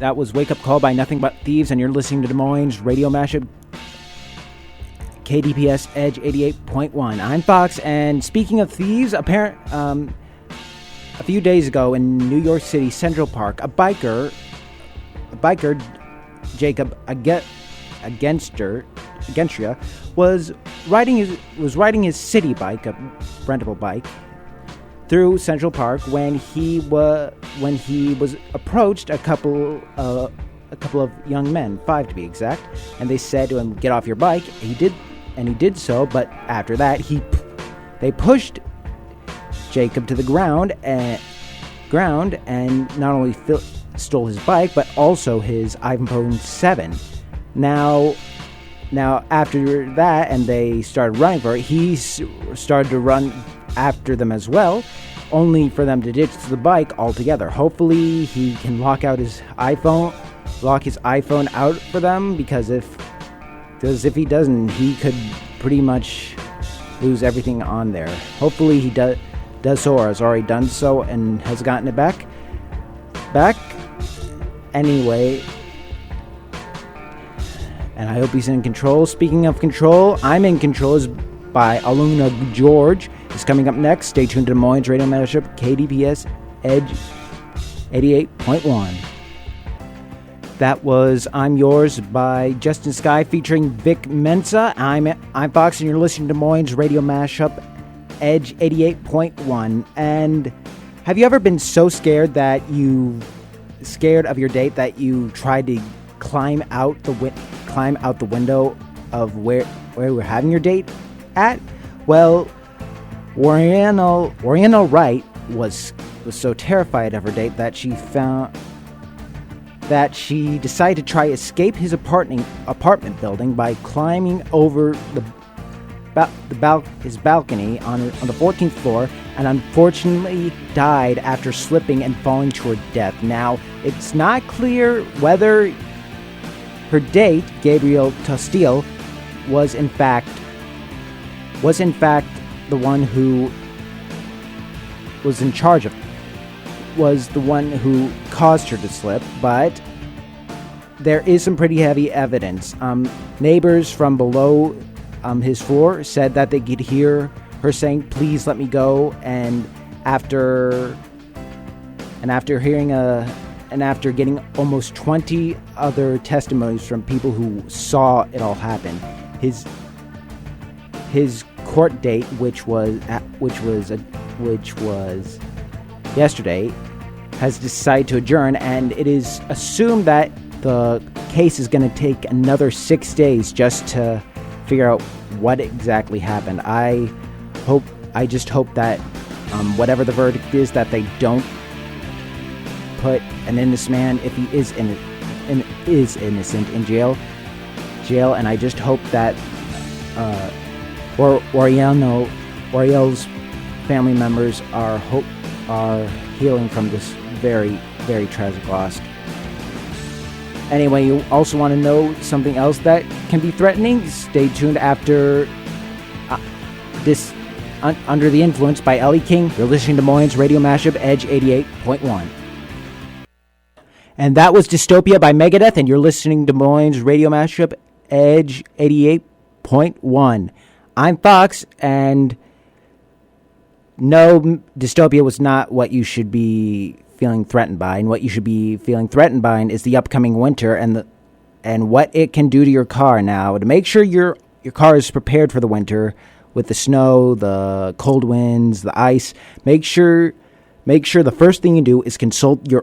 That was Wake Up Call by Nothing But Thieves, and you're listening to Des Moines Radio Mashup, KDPS Edge 88.1. I'm Fox, and speaking of thieves, a few days ago in New York City Central Park, a biker, Jacob Agenstra, was riding his city bike, a rentable bike, through Central Park when he was approached a couple of young men, 5 to be exact, and they said to him, "Get off your bike." He did so, but after that they pushed Jacob to the ground and not only stole his bike but also his iPhone 7. Now after that, and they started running for it, he started to run after them as well, only for them to ditch the bike altogether. Hopefully he can lock his iPhone out for them, because if he doesn't, he could pretty much lose everything on there. Hopefully he does so, or has already done so and has gotten it back. Anyway, and I hope he's in control. Speaking of control, I'm in Control by Aluna George. It's coming up next. Stay tuned to Des Moines Radio Mashup, KDPS Edge 88.1. That was I'm Yours by Justin Sky featuring Vic Mensa. I'm Fox, and you're listening to Des Moines Radio Mashup, Edge 88.1. And have you ever been so scared of your date that you tried to climb out the window of where we're having your date at? Well, Oriana Wright was so terrified of her date that she decided to try escape his apartment building by climbing over his balcony on the 14th floor, and unfortunately died after slipping and falling to her death. Now, it's not clear whether her date, Gabriel Tostil, was in fact the one who was in charge of, was the one who caused her to slip, but there is some pretty heavy evidence. Neighbors from below his floor said that they could hear her saying, "Please let me go," and after getting almost 20 other testimonies from people who saw it all happen, his court date, which was yesterday, has decided to adjourn, and it is assumed that the case is going to take another 6 days just to figure out what exactly happened. I just hope that whatever the verdict is, that they don't put an innocent man, if he is innocent, in jail, and I just hope that Oriel's family members are healing from this very, very tragic loss. Anyway, you also want to know something else that can be threatening? Stay tuned after this Under the Influence by Ellie King. You're listening to Des Moines Radio Mashup, Edge 88.1. And that was Dystopia by Megadeth, and you're listening to Des Moines Radio Mashup, Edge 88.1. I'm Fox, and no, Dystopia was not what you should be feeling threatened by, and what you should be feeling threatened by is the upcoming winter and what it can do to your car. Now, to make sure your car is prepared for the winter, with the snow, the cold winds, the ice, make sure the first thing you do is consult the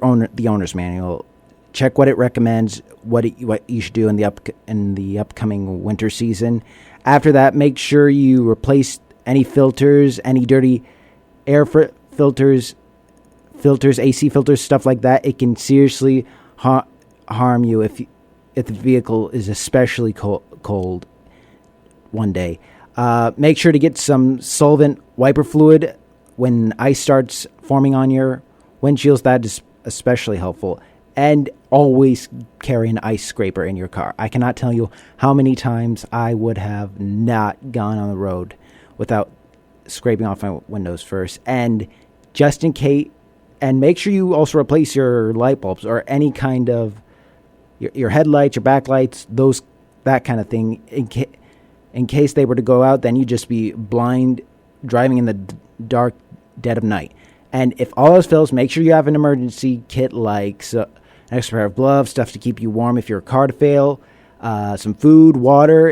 owner's manual. Check what it recommends, what you should do in the upcoming winter season. After that, make sure you replace any filters, any dirty air filters, AC filters, stuff like that. It can seriously harm you if the vehicle is especially cold one day. Make sure to get some solvent wiper fluid when ice starts forming on your windshields. That is especially helpful. And always carry an ice scraper in your car. I cannot tell you how many times I would have not gone on the road without scraping off my windows first. And just in case, and make sure you also replace your light bulbs or any kind of your headlights, your backlights, that kind of thing. In case they were to go out, then you'd just be blind driving in the dark dead of night. And if all else fails, make sure you have an emergency kit like an extra pair of gloves, stuff to keep you warm if your car to fail, some food, water,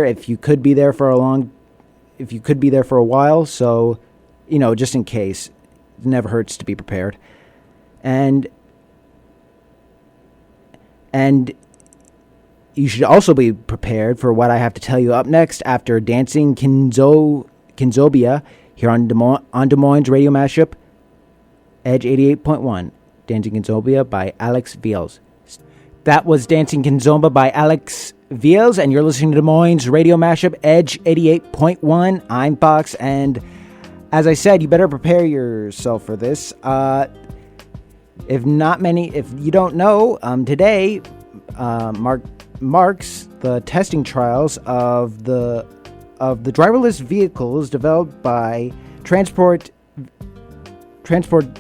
if you could be there for a while. So, just in case, it never hurts to be prepared. And you should also be prepared for what I have to tell you up next after Dancing Kinzobia here on Des Moines Radio Mashup, Edge 88.1. Dancing Kinzobia by Alex Viels. That was Dancing Kinzomba by Alex Viels, and you're listening to Des Moines Radio Mashup, Edge 88.1. I'm Fox, and as I said, you better prepare yourself for this. If you don't know, today marks the testing trials of the driverless vehicles developed by Transport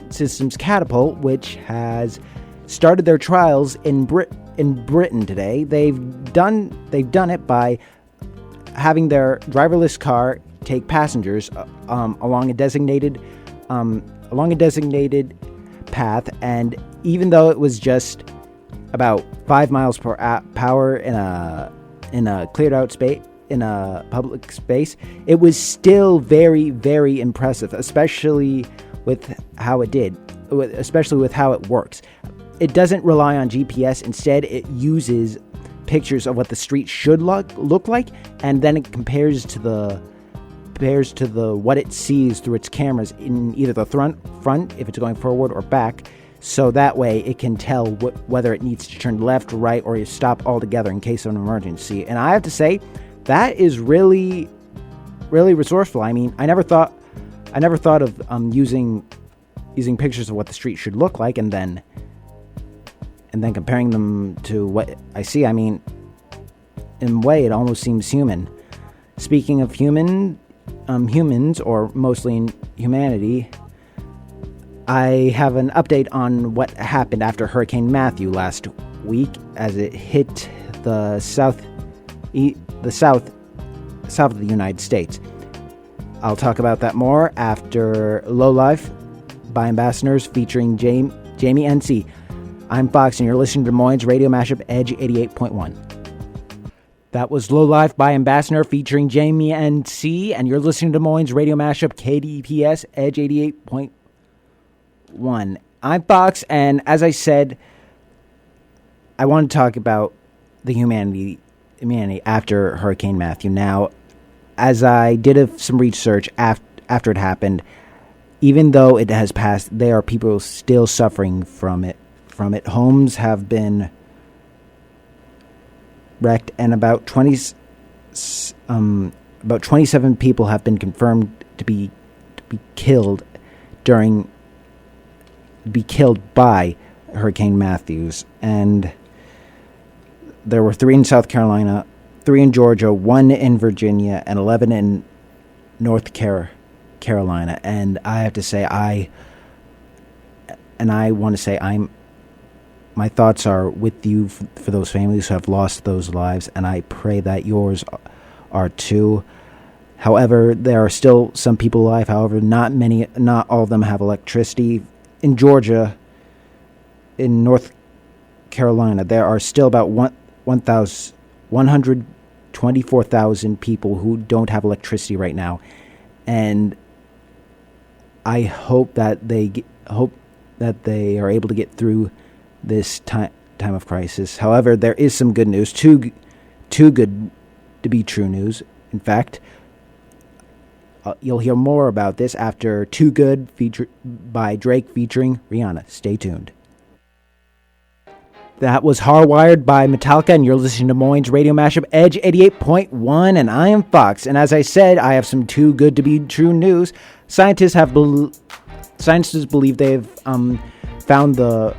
Systems Catapult, which has started their trials in Britain today. They've done it by having their driverless car take passengers along a designated path, and even though it was just about 5 miles per hour in a cleared out space, in a public space, it was still very, very impressive, especially with how it works. It doesn't rely on GPS. Instead, it uses pictures of what the street should look like, and then it compares to the what it sees through its cameras in either the front if it's going forward or back, so that way it can tell whether it needs to turn left, right, or stop altogether in case of an emergency. And I have to say, that is really, really resourceful. I mean, I never thought of using pictures of what the street should look like and then comparing them to what I see. I mean, in a way, it almost seems human. Speaking of humans, or mostly in humanity, I have an update on what happened after Hurricane Matthew last week as it hit the south of the United States. I'll talk about that more after Low Life by Ambassadors featuring Jamie NC. I'm Fox, and you're listening to Des Moines Radio Mashup, Edge 88.1. That was Low Life by Ambassador featuring Jamie NC, and you're listening to Des Moines Radio Mashup, KDPS, Edge 88.1. I'm Fox, and as I said, I want to talk about the humanity after Hurricane Matthew. Now, as I did some research after it happened, even though it has passed, there are people still suffering from it. Homes have been wrecked, and about 27 people have been confirmed to be killed by Hurricane Matthews. And there were 3 in South Carolina, 3 in Georgia, 1 in Virginia, and 11 in North Carolina. And I have to say, my thoughts are with you for those families who have lost those lives, and I pray that yours are too. However, there are still some people alive. However, not all of them have electricity. In Georgia, in North Carolina, there are still about 124,000 people who don't have electricity right now, and I hope that they are able to get through this time of crisis. However, there is some good news, too good to be true news. In fact, you'll hear more about this after Too Good by Drake featuring Rihanna. Stay tuned. That was Hardwired by Metallica, and you're listening to Des Moines Radio Mashup, Edge 88.1, and I am Fox. And as I said, I have some too good to be true news. Scientists believe they've found the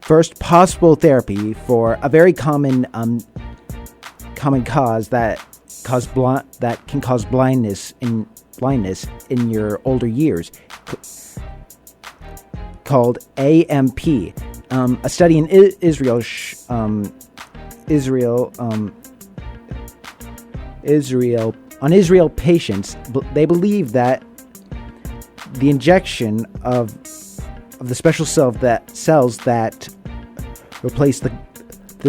first possible therapy for a very common cause that can cause blindness in your older years, called AMP. a study in Israel on Israel patients, they believe that the injection of the special cells that replace the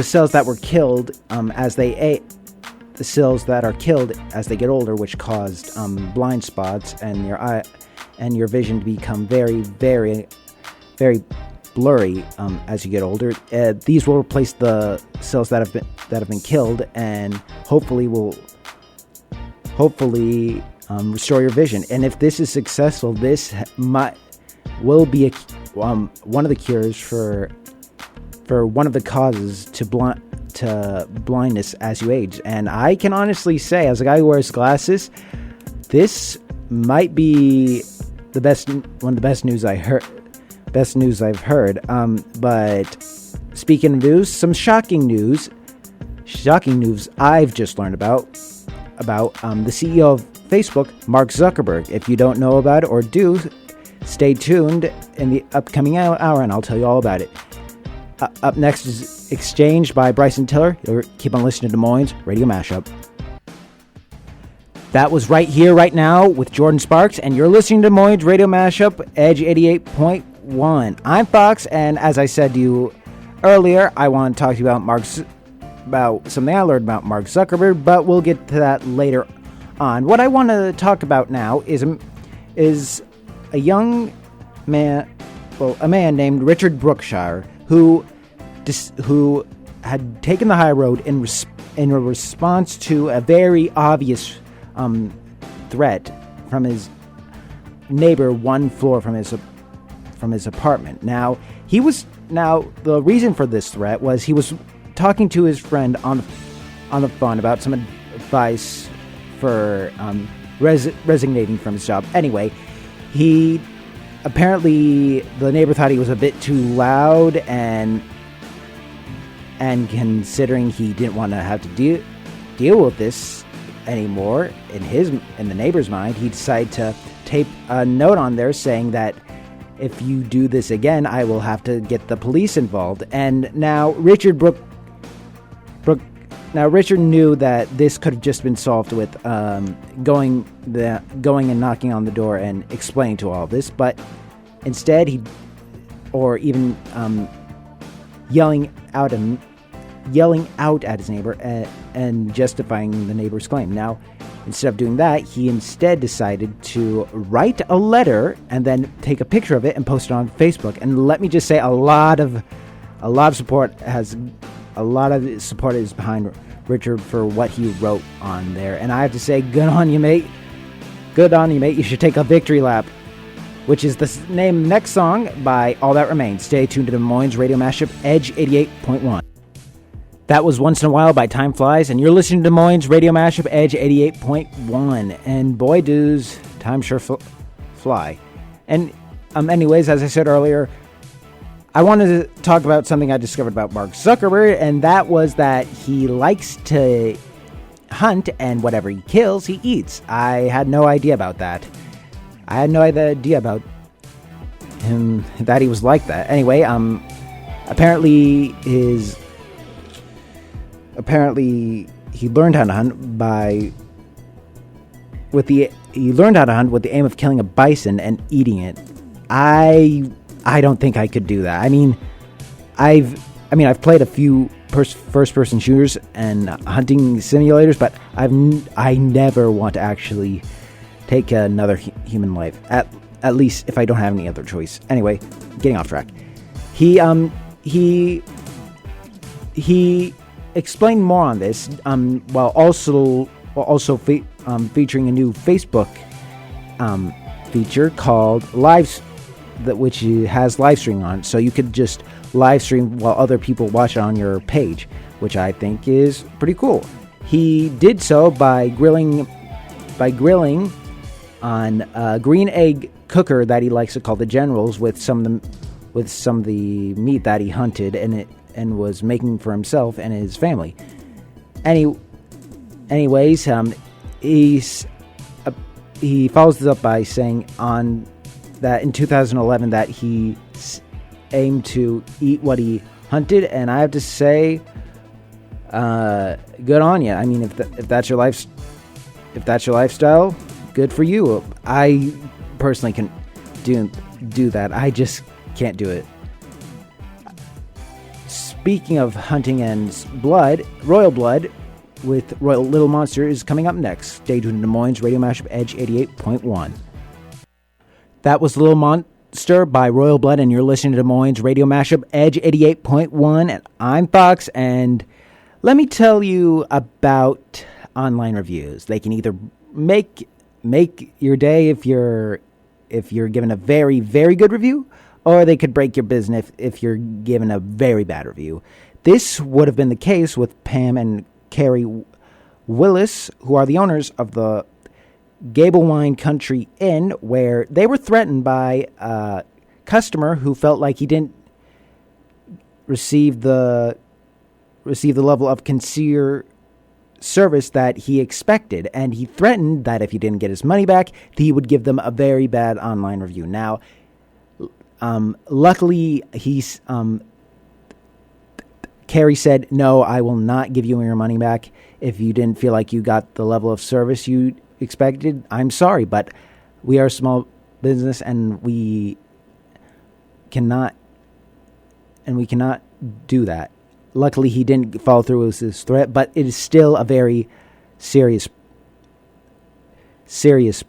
cells that were killed as they ate, the cells that are killed as they get older, which caused blind spots and your vision to become very, very, very blurry as you get older. These will replace the cells that have been killed, and hopefully restore your vision. And if this is successful, this will be one of the cures for one of the causes to blindness as you age. And I can honestly say, as a guy who wears glasses, this might be one of the best news I've heard. But speaking of news, some shocking news I've just learned about the CEO of Facebook, Mark Zuckerberg. If you don't know about it, or do, stay tuned in the upcoming hour and I'll tell you all about it. Up next is Exchange by Bryson Tiller. You'll keep on listening to Des Moines Radio Mashup. That was Right Here, Right Now with Jordan Sparks, and you're listening to Des Moines Radio Mashup, Edge 88.1. I'm Fox, and as I said to you earlier, I want to talk to you about something I learned about Mark Zuckerberg, but we'll get to that later on. What I want to talk about now is a young man, a man named Richard Brookshire, who had taken the high road in response to a very obvious threat from his neighbor one floor from his apartment. Now the reason for this threat was he was talking to his friend on the phone about some advice for resignating from his job. Anyway, apparently the neighbor thought he was a bit too loud, and considering he didn't want to have to deal with this anymore in the neighbor's mind, he decided to tape a note on there saying that if you do this again, I will have to get the police involved. And now Richard knew that this could have just been solved with going and knocking on the door and explaining to all this, but instead yelling out at his neighbor and justifying the neighbor's claim. Now, instead of doing that, he instead decided to write a letter and then take a picture of it and post it on Facebook. And let me just say, a lot of support is behind Richard for what he wrote on there. And I have to say, good on you, mate. Good on you, mate. You should take a victory lap, which is the name next song by All That Remains. Stay tuned to Des Moines Radio Mashup, Edge 88.1. That was Once in a While by Time Flies, and you're listening to Des Moines Radio Mashup, Edge 88.1. And boy, does time sure fly. And anyways, as I said earlier, I wanted to talk about something I discovered about Mark Zuckerberg, and that was that he likes to hunt, and whatever he kills, he eats. I had no idea about that. I had no idea about him, that he was like that. Anyway, apparently he learned how to hunt with the aim of killing a bison and eating it. I don't think I could do that. I mean, I've played a few first-person shooters and hunting simulators, but I never want to actually take another human life. At least if I don't have any other choice. Anyway, getting off track. He explained more on this, while also featuring a new Facebook feature called Lives, which has live streaming on it, so you could just live stream while other people watch it on your page, which I think is pretty cool. He did so by grilling on a green egg cooker that he likes to call the Generals with some of the meat that he hunted and was making for himself and his family. Anyways, he follows this up by saying that in 2011 that he aim to eat what he hunted, and I have to say, good on you. I mean, if that's your lifestyle, good for you. I personally can do that. I just can't do it. Speaking of hunting and blood, Royal Blood with Royal Little Monster is coming up next. Stay tuned to Des Moines Radio Mashup Edge 88.1. That was Little Monster by Royal Blood, and you're listening to Des Moines Radio Mashup Edge 88.1, and I'm Fox, and let me tell you about online reviews. They can either make your day if you're given a very, very good review, or they could break your business if you're given a very bad review. This would have been the case with Pam and Carrie Willis, who are the owners of the Gable Wine Country Inn, where they were threatened by a customer who felt like he didn't receive the level of concierge service that he expected, and he threatened that if he didn't get his money back, he would give them a very bad online review. Now, luckily, Carrie said, "No, I will not give you your money back if you didn't feel like you got the level of service you expected. I'm sorry, but we are a small business, and we cannot do that." Luckily, he didn't follow through with his threat, but it is still a very serious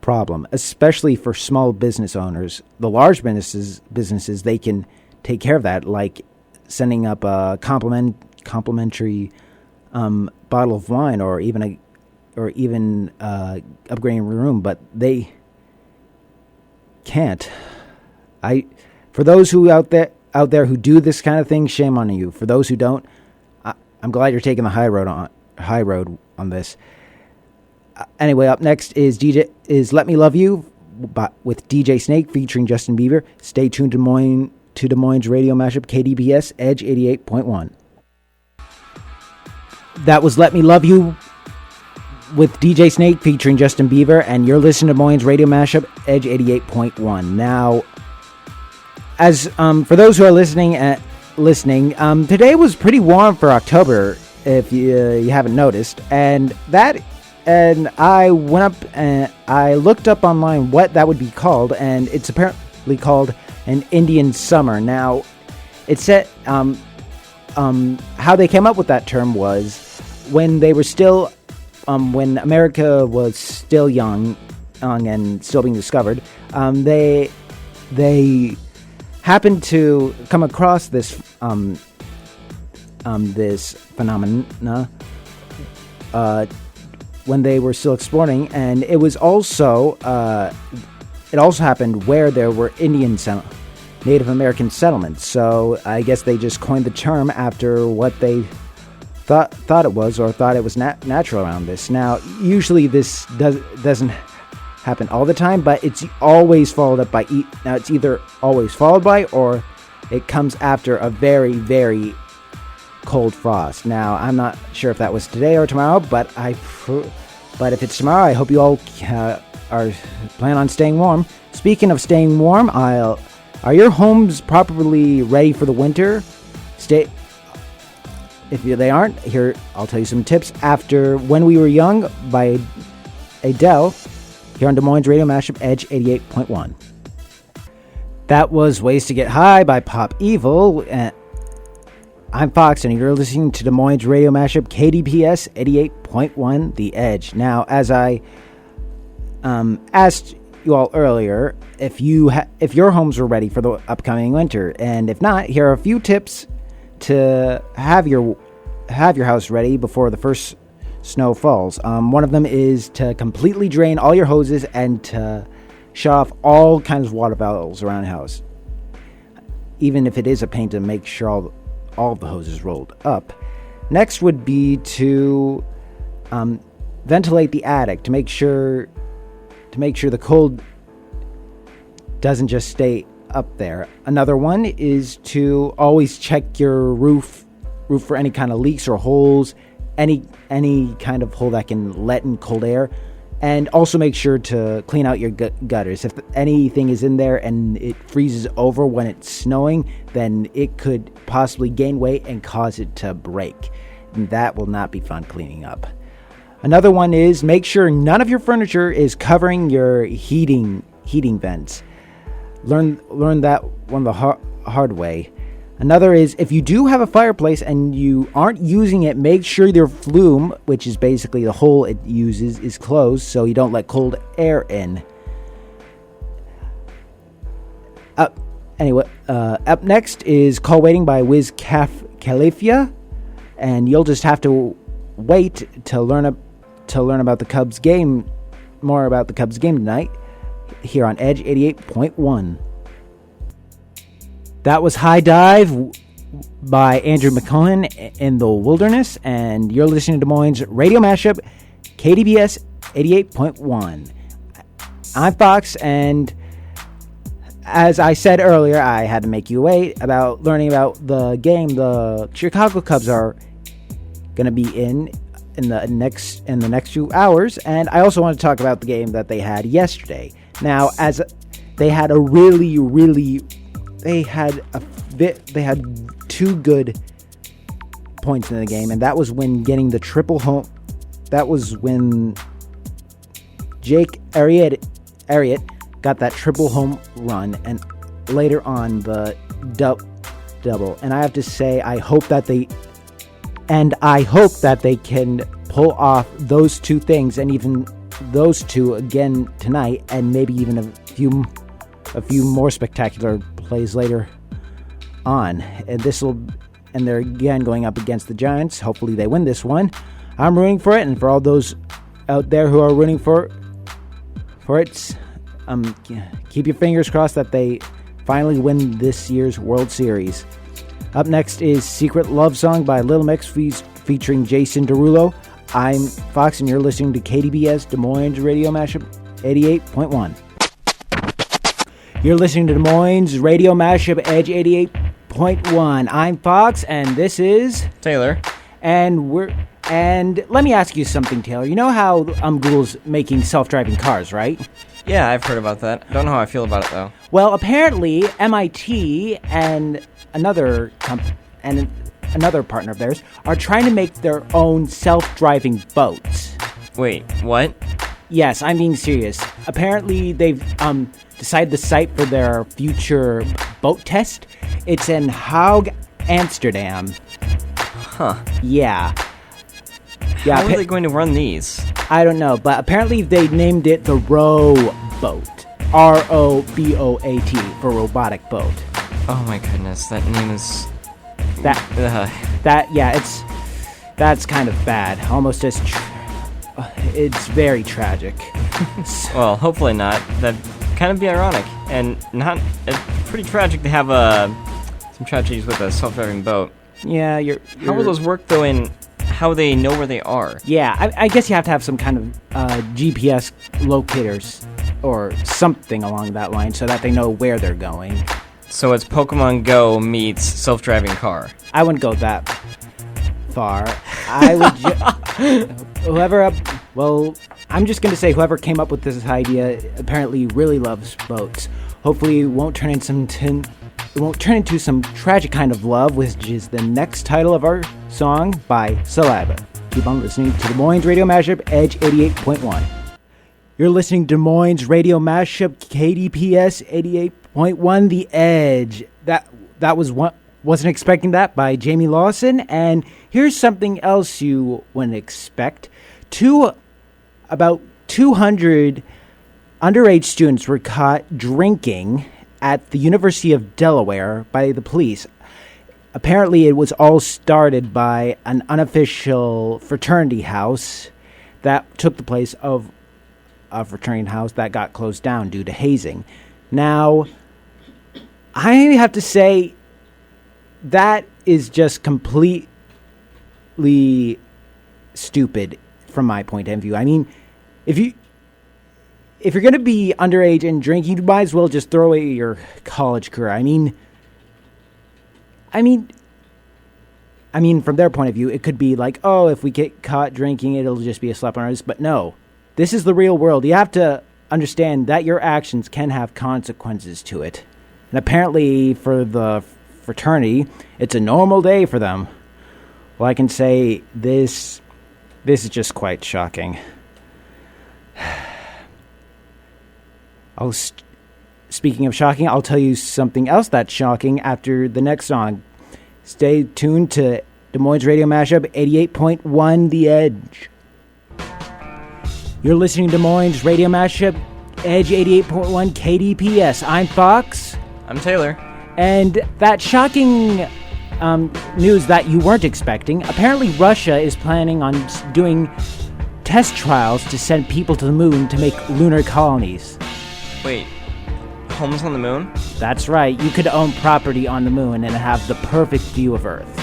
problem, especially for small business owners. The large businesses, they can take care of that, like sending up a complimentary bottle of wine, or even upgrading a room, but they can't. For those who out there who do this kind of thing, shame on you. For those who don't, I'm glad you're taking the high road on this. Anyway, up next is Let Me Love You with DJ Snake featuring Justin Bieber. Stay tuned to Des Moines Radio Mashup KDPS Edge 88.1. That was Let Me Love You with DJ Snake featuring Justin Bieber, and you're listening to Des Moines Radio Mashup Edge 88.1. Now, as for those who are listening, today was pretty warm for October, if you haven't noticed, and I went up and I looked up online what that would be called, and it's apparently called an Indian summer. Now, it said how they came up with that term was when they were still when America was still young and still being discovered. They happened to come across this this phenomena when they were still exploring, and it was also happened where there were Native American settlements. So I guess they just coined the term after what they thought it was, or thought it was natural around this. Now, usually this doesn't happen all the time, but it's always followed up by now it's either always followed by, or it comes after a very, very cold frost. Now, I'm not sure if that was today or tomorrow, but if it's tomorrow, I hope you all are plan on staying warm. Speaking of staying warm, are your homes properly ready for the winter? If they aren't, here I'll tell you some tips after When We Were Young by Adele, here on Des Moines Radio Mashup Edge 88.1. That was Ways to Get High by Pop Evil. I'm Fox, and you're listening to Des Moines Radio Mashup KDPS 88.1 The Edge. Now, as I asked you all earlier, if your homes were ready for the upcoming winter, and if not, here are a few tips to have your house ready before the first snow falls. One of them is to completely drain all your hoses and to shut off all kinds of water valves around the house. Even if it is a pain to make sure all of the hoses rolled up. Next would be to ventilate the attic to make sure the cold doesn't just stay up there. Another one is to always check your roof for any kind of leaks or holes, any kind of hole that can let in cold air. And also make sure to clean out your gutters. If anything is in there and it freezes over when it's snowing, then it could possibly gain weight and cause it to break. And that will not be fun cleaning up. Another one is make sure none of your furniture is covering your heating vents. Learn that one the hard way. Another is if you do have a fireplace and you aren't using it, make sure your flume, which is basically the hole it uses, is closed so you don't let cold air in. Up next is Call Waiting by Wiz Khalifa, and you'll just have to wait to learn about the Cubs game, more about the Cubs game tonight, here on Edge 88.1. That was High Dive by Andrew McCullen in the Wilderness, and you're listening to Des Moines Radio Mashup, KDBS 88.1. I'm Fox, and as I said earlier, I had to make you wait about learning about the game the Chicago Cubs are going to be in the next few hours, and I also want to talk about the game that they had yesterday. Now, as they had they had two good points in the game, and that was when getting the triple home. That was when Jake Arriet got that triple home run, and later on the double. And I have to say, I hope that they can pull off those two things, and even those two again tonight, and maybe even a few more spectacular plays later on. And they're again going up against the Giants. Hopefully they win this one. I'm rooting for it, and for all those out there who are rooting for it, keep your fingers crossed that they finally win this year's World Series. Up next is Secret Love Song by Little Mix featuring Jason Derulo. I'm Fox, and you're listening to KDBS Des Moines Radio Mashup 88.1. You're listening to Des Moines Radio Mashup Edge 88.1. I'm Fox, and this is Taylor. And let me ask you something, Taylor. You know how Google's making self-driving cars, right? Yeah, I've heard about that. Don't know how I feel about it, though. Well, apparently MIT and another partner of theirs are trying to make their own self-driving boats. Wait, what? Yes, I'm being serious. Apparently, they've decided the site for their future boat test. It's in Hague, Amsterdam. Huh. Yeah. How are they going to run these? I don't know, but apparently they named it the Roboat. ROBOAT for robotic boat. Oh my goodness, that name is... That's kind of bad. Almost as... it's very tragic. Well, hopefully not. That'd kind of be ironic. And not... It's pretty tragic to have some tragedies with a self-driving boat. Yeah, How will those work, though, in how they know where they are? Yeah, I guess you have to have some kind of GPS locators or something along that line so that they know where they're going. So it's Pokemon Go meets self-driving car. I wouldn't go that far. I would I'm just going to say whoever came up with this idea apparently really loves boats. Hopefully it won't turn into some tragic kind of love, which is the next title of our song by Sullivan. Keep on listening to Des Moines Radio Mashup, Edge 88.1. You're listening to Des Moines Radio Mashup, KDPS 88.1, The Edge. That was one. Wasn't expecting that by Jamie Lawson. And here's something else you wouldn't expect. About 200 underage students were caught drinking at the University of Delaware by the police. Apparently, it was all started by an unofficial fraternity house that took the place of a fraternity house that got closed down due to hazing. Now, I have to say that is just completely stupid from my point of view. I mean, if you're going to be underage and drink, you might as well just throw away your college career. I mean, from their point of view, it could be like, oh, if we get caught drinking, it'll just be a slap on our wrist. But no, This is the real world. You have to understand that your actions can have consequences to it. And apparently for the fraternity, it's a normal day for them. Well, I can say this is just quite shocking. Speaking of shocking, I'll tell you something else that's shocking after the next song. Stay tuned to Des Moines Radio Mashup 88.1 The Edge. You're listening to Des Moines Radio Mashup Edge 88.1 KDPS. I'm Fox. I'm Taylor. And that shocking news that you weren't expecting, apparently Russia is planning on doing test trials to send people to the moon to make lunar colonies. Wait, homes on the moon? That's right. You could own property on the moon and have the perfect view of Earth.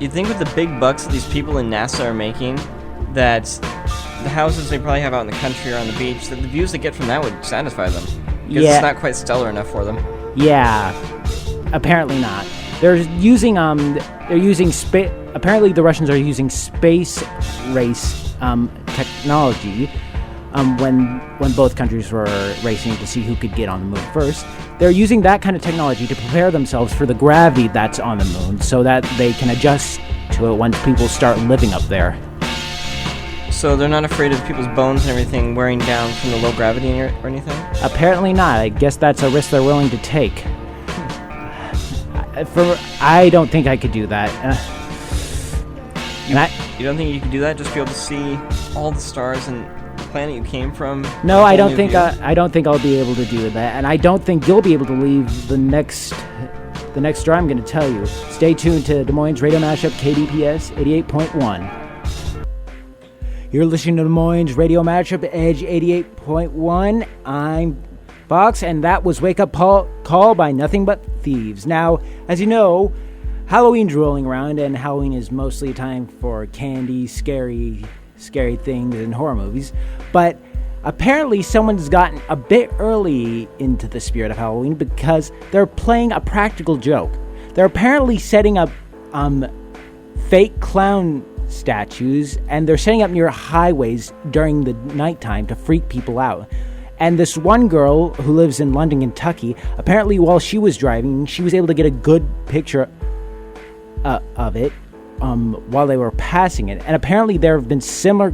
You'd think with the big bucks that these people in NASA are making, that the houses they probably have out in the country or on the beach, that the views they get from that would satisfy them. Because it's not quite stellar enough for them. Yeah, apparently not. Apparently the Russians are using space race technology when both countries were racing to see who could get on the moon first. They're using that kind of technology to prepare themselves for the gravity that's on the moon so that they can adjust to it once people start living up there. So they're not afraid of people's bones and everything wearing down from the low gravity or anything? Apparently not. I guess that's a risk they're willing to take. I don't think I could do that. You don't think you could do that? Just be able to see all the stars and the planet you came from? No, I don't think I'll be able to do that, and I don't think you'll be able to leave the next story I'm going to tell you. Stay tuned to Des Moines Radio Mashup KDPS 88.1. You're listening to Des Moines Radio Mashup Edge 88.1. I'm Fox, and that was Wake Up Call by Nothing But Thieves. Now, as you know, Halloween's rolling around, and Halloween is mostly a time for candy, scary things, and horror movies. But apparently someone's gotten a bit early into the spirit of Halloween because they're playing a practical joke. They're apparently setting up fake clown statues, and they're setting up near highways during the nighttime to freak people out. And this one girl who lives in London, Kentucky, apparently while she was driving, she was able to get a good picture of it while they were passing it. And apparently there have been similar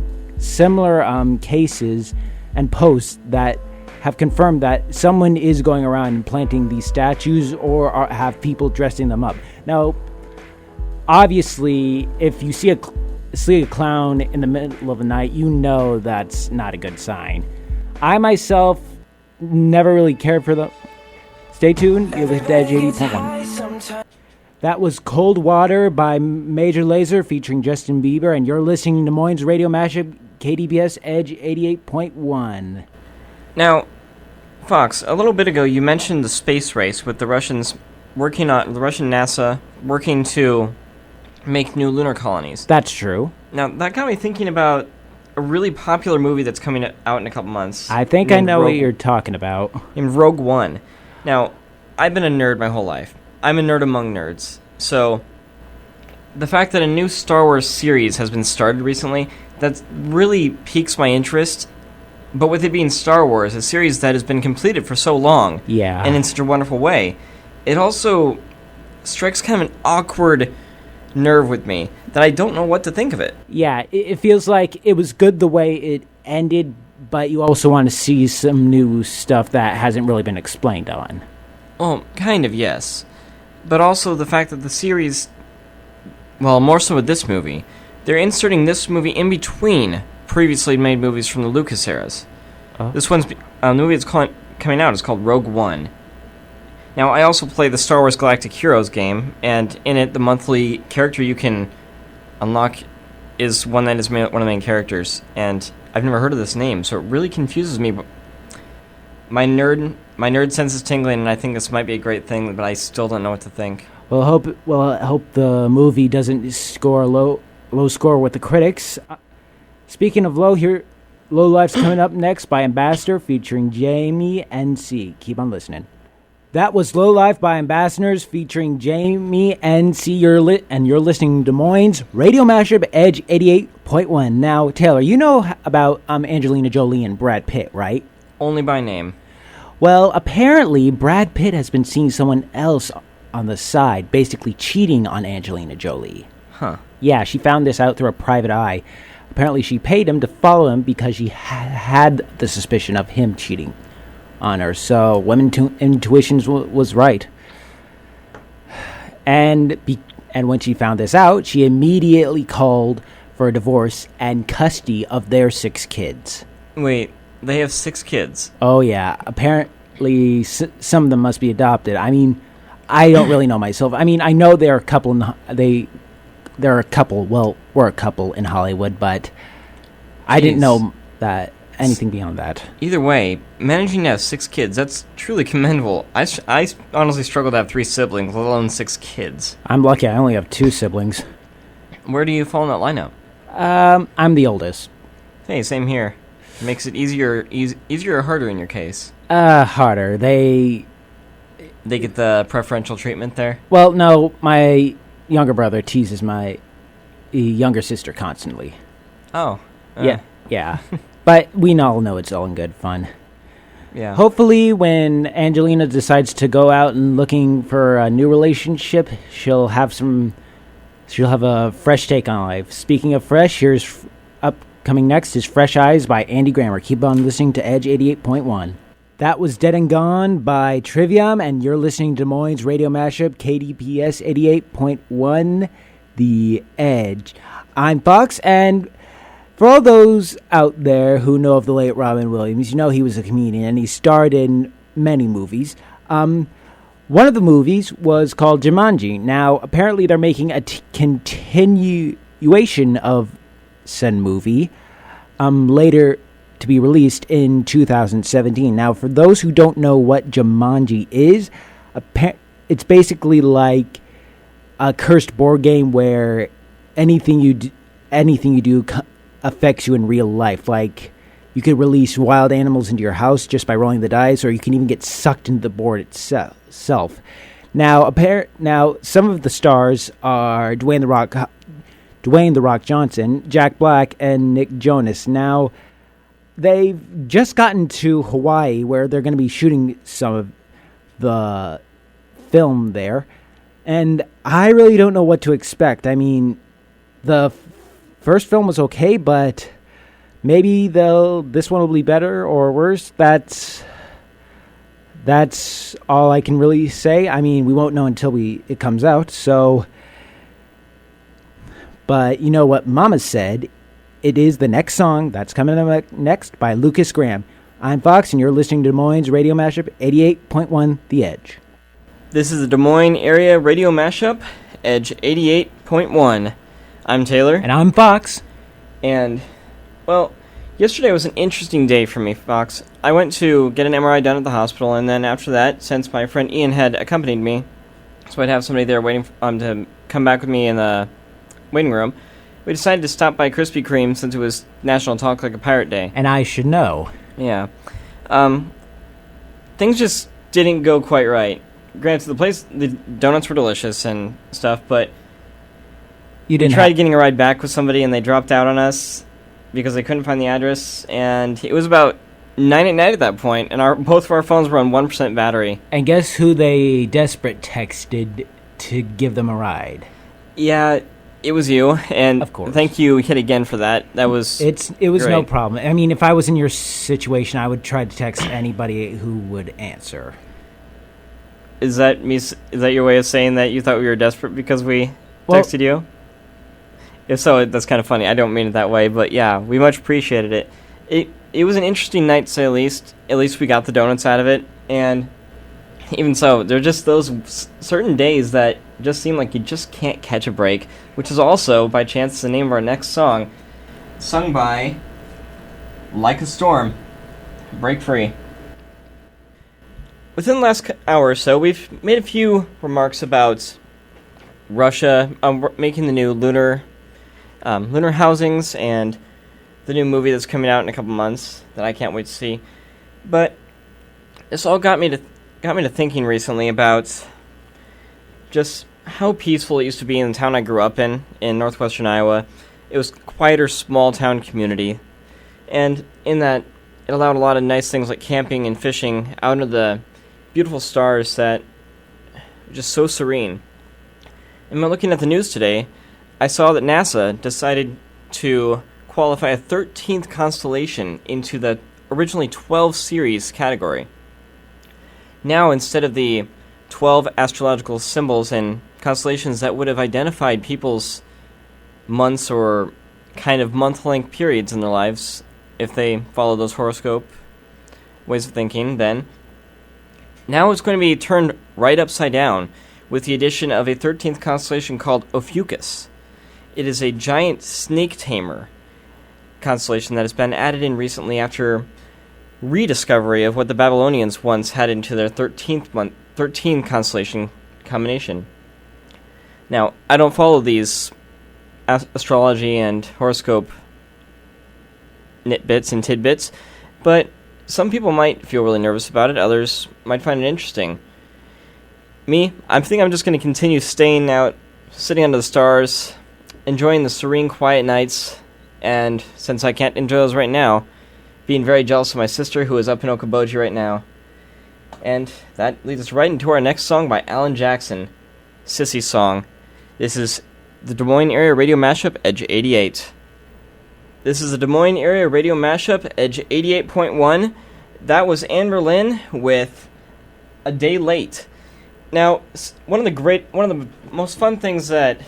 cases and posts that have confirmed that someone is going around and planting these statues or have people dressing them up. Now, obviously, if you see a clown in the middle of the night, you know that's not a good sign. I myself never really cared for them. Stay tuned. You're with Edge 80.1. That was Cold Water by Major Lazer featuring Justin Bieber, and you're listening to Des Moines Radio Mashup KDBS Edge 88.1. Now, Fox, a little bit ago you mentioned the space race with the Russian NASA working to make new lunar colonies. That's true. Now, that got me thinking about a really popular movie that's coming out in a couple months. I think I know what you're talking about. In Rogue One. Now, I've been a nerd my whole life. I'm a nerd among nerds. So, the fact that a new Star Wars series has been started recently, that really piques my interest. But with it being Star Wars, a series that has been completed for so long, and in such a wonderful way, it also strikes kind of an awkward nerve with me that I don't know what to think of it. Yeah, it feels like it was good the way it ended, but you also want to see some new stuff that hasn't really been explained on. Well, kind of, yes. But also the fact that the series, well, more so with this movie, they're inserting this movie in between previously made movies from the Lucas eras. Oh. This one's the movie that's coming out is called Rogue One. Now, I also play the Star Wars Galactic Heroes game, and in it, the monthly character you can unlock is one that is one of the main characters, and I've never heard of this name, so it really confuses me. But my nerd sense is tingling, and I think this might be a great thing, but I still don't know what to think. Well, I hope the movie doesn't score a low score with the critics. Speaking of low Life's coming up next by Ambassador featuring Jamie NC. Keep on listening. That was Low Life by Ambassadors featuring Jamie and you're listening to Des Moines Radio Mashup Edge 88.1. Now, Taylor, you know about Angelina Jolie and Brad Pitt, right? Only by name. Well, apparently Brad Pitt has been seeing someone else on the side, basically cheating on Angelina Jolie. Huh. Yeah, she found this out through a private eye. Apparently she paid him to follow him because she had the suspicion of him cheating on her. So women's intuition was right. And when she found this out, she immediately called for a divorce and custody of their 6 kids. Wait, they have 6 kids? Oh, yeah. Apparently some of them must be adopted. I mean, I don't really know myself. I mean, I know they're a couple we're a couple in Hollywood, but I didn't know that anything beyond that. Either way, managing to have 6 kids, that's truly commendable. I honestly struggle to have 3 siblings, let alone 6 kids. I'm lucky I only have 2 siblings. Where do you fall in that lineup? I'm the oldest. Hey, same here. Makes it easier or harder in your case? Harder. They get the preferential treatment there? Well, no, my younger brother teases my younger sister constantly. Oh. Yeah. But we all know it's all in good fun. Yeah. Hopefully, when Angelina decides to go out and looking for a new relationship, she'll have a fresh take on life. Speaking of fresh, here's upcoming next is Fresh Eyes by Andy Grammer. Keep on listening to Edge 88.1. That was Dead and Gone by Trivium, and you're listening to Des Moines Radio Mashup, KDPS 88.1, The Edge. I'm Fox, and for all those out there who know of the late Robin Williams, you know he was a comedian, and he starred in many movies. One of the movies was called Jumanji. Now, apparently they're making a continuation of said movie later to be released in 2017. Now, for those who don't know what Jumanji is, it's basically like a cursed board game where anything you do affects you in real life. Like, you could release wild animals into your house just by rolling the dice, or you can even get sucked into the board itself. Now, some of the stars are Dwayne The Rock Johnson, Jack Black, and Nick Jonas. Now, they've just gotten to Hawaii, where they're going to be shooting some of the film there, and I really don't know what to expect. I mean, the first film was okay, but maybe this one will be better or worse. That's all I can really say. I mean, we won't know until it comes out. So, but you know what Mama said. It is the next song that's coming up next by Lucas Graham. I'm Fox, and you're listening to Des Moines Radio Mashup 88.1 The Edge. This is the Des Moines Area Radio Mashup, Edge 88.1. I'm Taylor. And I'm Fox. And, well, yesterday was an interesting day for me, Fox. I went to get an MRI done at the hospital, and then after that, since my friend Ian had accompanied me, so I'd have somebody there waiting to come back with me in the waiting room, we decided to stop by Krispy Kreme since it was National Talk Like a Pirate Day. And I should know. Yeah. Things just didn't go quite right. Granted, the donuts were delicious and stuff, but we tried getting a ride back with somebody and they dropped out on us because they couldn't find the address, and it was about 9 at night at that point, and both of our phones were on 1% battery. And guess who they desperate texted to give them a ride? Yeah, it was you, and of course. Thank you yet again for that. It was great. No problem. I mean, if I was in your situation, I would try to text anybody who would answer. Is that your way of saying that you thought we were desperate because we texted you? If so, that's kind of funny. I don't mean it that way, but yeah, we much appreciated it. It was an interesting night, to say the least. At least we got the donuts out of it, and even so, there are just those certain days that just seem like you just can't catch a break, which is also, by chance, the name of our next song, sung by Like a Storm, Break Free. Within the last hour or so, we've made a few remarks about Russia making the new lunar housings and the new movie that's coming out in a couple months that I can't wait to see. But this all got me got me to thinking recently about just how peaceful it used to be in the town I grew up in northwestern Iowa. It was a quieter, small-town community, and in that, it allowed a lot of nice things like camping and fishing out under the beautiful stars that were just so serene. And when looking at the news today, I saw that NASA decided to qualify a 13th constellation into the originally 12 Ceres category. Now, instead of the 12 astrological symbols and constellations that would have identified people's months or kind of month-length periods in their lives, if they follow those horoscope ways of thinking, then now it's going to be turned right upside down with the addition of a 13th constellation called Ophiuchus. It is a giant snake tamer constellation that has been added in recently after rediscovery of what the Babylonians once had into their 13 constellation combination. Now, I don't follow these astrology and horoscope nitbits and tidbits, but some people might feel really nervous about it, others might find it interesting. Me, I think I'm just going to continue staying out, sitting under the stars, enjoying the serene, quiet nights, and since I can't enjoy those right now, being very jealous of my sister who is up in Okoboji right now. And that leads us right into our next song by Alan Jackson, Sissy Song. This is the Des Moines Area Radio Mashup, Edge 88. This is the Des Moines Area Radio Mashup, Edge 88.1. That was Anne Berlin with A Day Late. Now, one of the most fun things that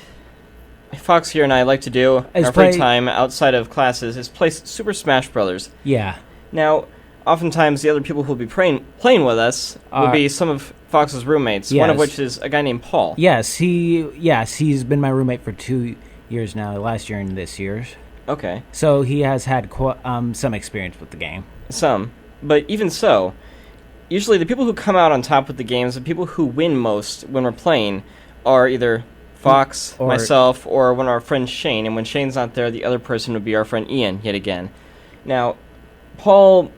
Fox here and I like to do in our free time outside of classes is play Super Smash Brothers. Yeah. Now, oftentimes the other people who will be playing with us will be some of Fox's roommates, yes. One of which is a guy named Paul. Yes, he's been my roommate for 2 years now, last year and this year. Okay. So he has had some experience with the game. Some. But even so, usually the people who come out on top with the games, the people who win most when we're playing, are either Fox, or myself, or one of our friends Shane. And when Shane's not there, the other person would be our friend Ian, yet again. Now, Paul,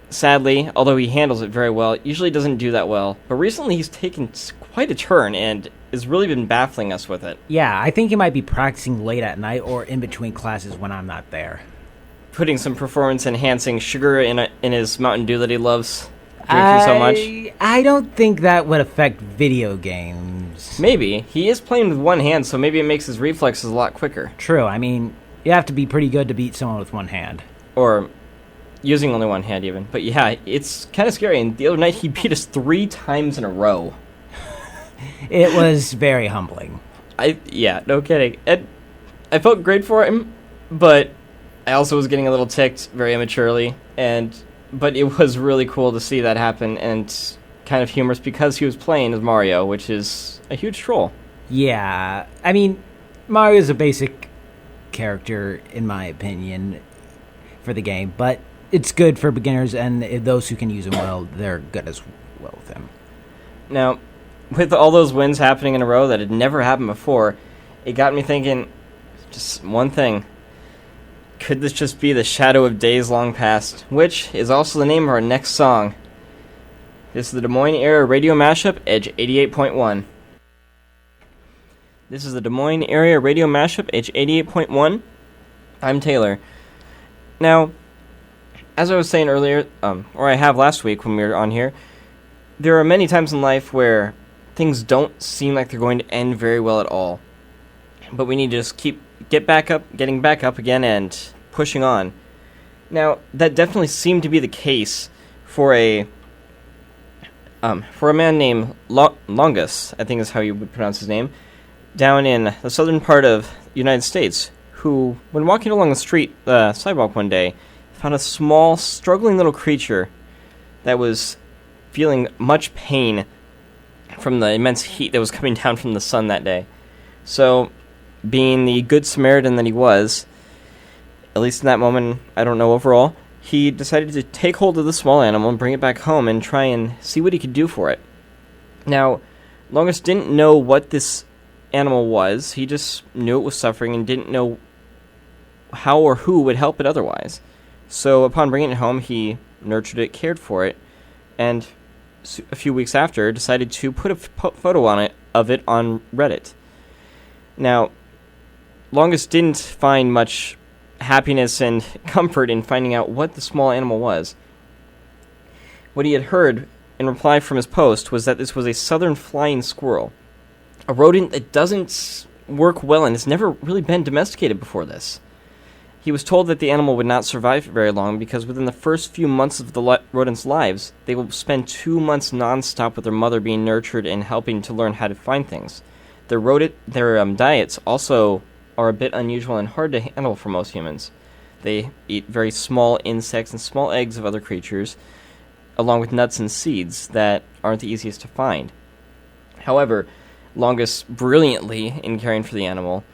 sadly, although he handles it very well, usually doesn't do that well. But recently he's taken quite a turn and has really been baffling us with it. Yeah, I think he might be practicing late at night or in between classes when I'm not there. Putting some performance-enhancing sugar in his Mountain Dew that he loves drinking so much. I don't think that would affect video games. Maybe. He is playing with one hand, so maybe it makes his reflexes a lot quicker. True. I mean, you have to be pretty good to beat someone with one hand. Or using only one hand, even. But yeah, it's kind of scary. And the other night, he beat us 3 times in a row. It was very humbling. Yeah, no kidding. I felt great for him, but I also was getting a little ticked very immaturely. But it was really cool to see that happen, and kind of humorous because he was playing as Mario, which is a huge troll. Yeah, I mean, Mario's a basic character, in my opinion, for the game, but it's good for beginners, and those who can use him well, they're good as well with him. Now, with all those wins happening in a row that had never happened before, it got me thinking just one thing. Could this just be the shadow of days long past? Which is also the name of our next song. This is the Des Moines Area Radio Mashup, Edge 88.1. This is the Des Moines Area Radio Mashup, Edge 88.1. I'm Taylor. Now, as I was saying earlier, or I have last week when we were on here, there are many times in life where things don't seem like they're going to end very well at all. But we need to just getting back up again and pushing on. Now, that definitely seemed to be the case for a man named Longus, I think is how you would pronounce his name, down in the southern part of the United States, who, when walking along the sidewalk one day, found a small, struggling little creature that was feeling much pain from the immense heat that was coming down from the sun that day. So, being the good Samaritan that he was, at least in that moment, I don't know overall, he decided to take hold of the small animal and bring it back home and try and see what he could do for it. Now, Longus didn't know what this animal was. He just knew it was suffering and didn't know how or who would help it otherwise. So upon bringing it home, he nurtured it, cared for it, and a few weeks after, decided to put a photo of it on Reddit. Now, Longest didn't find much happiness and comfort in finding out what the small animal was. What he had heard in reply from his post was that this was a southern flying squirrel, a rodent that doesn't work well and has never really been domesticated before this. He was told that the animal would not survive very long because within the first few months of the rodent's lives, they will spend 2 months nonstop with their mother being nurtured and helping to learn how to find things. Their diets also are a bit unusual and hard to handle for most humans. They eat very small insects and small eggs of other creatures, along with nuts and seeds that aren't the easiest to find. However, Longest, brilliantly in caring for the animal,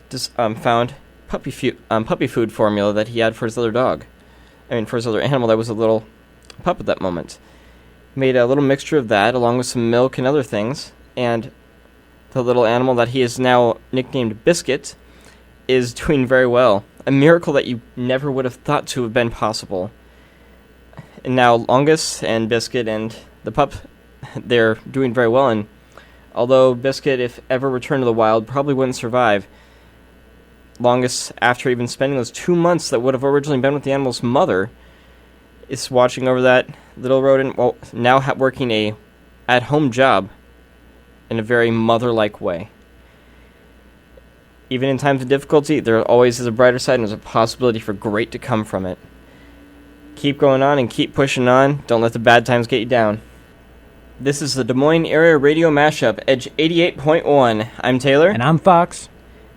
just found puppy food formula that he had for his other animal that was a little pup at that moment. Made a little mixture of that along with some milk and other things, and the little animal that he is now nicknamed Biscuit is doing very well. A miracle that you never would have thought to have been possible. And now Longest and Biscuit and the pup, they're doing very well, and although Biscuit, if ever returned to the wild, probably wouldn't survive, Longest, after even spending those 2 months that would have originally been with the animal's mother, is watching over that little rodent, well, now working a at-home job in a very mother-like way. Even in times of difficulty, there always is a brighter side and there's a possibility for great to come from it. Keep going on and keep pushing on. Don't let the bad times get you down. This is the Des Moines Area Radio Mashup, Edge 88.1. I'm Taylor. And I'm Fox.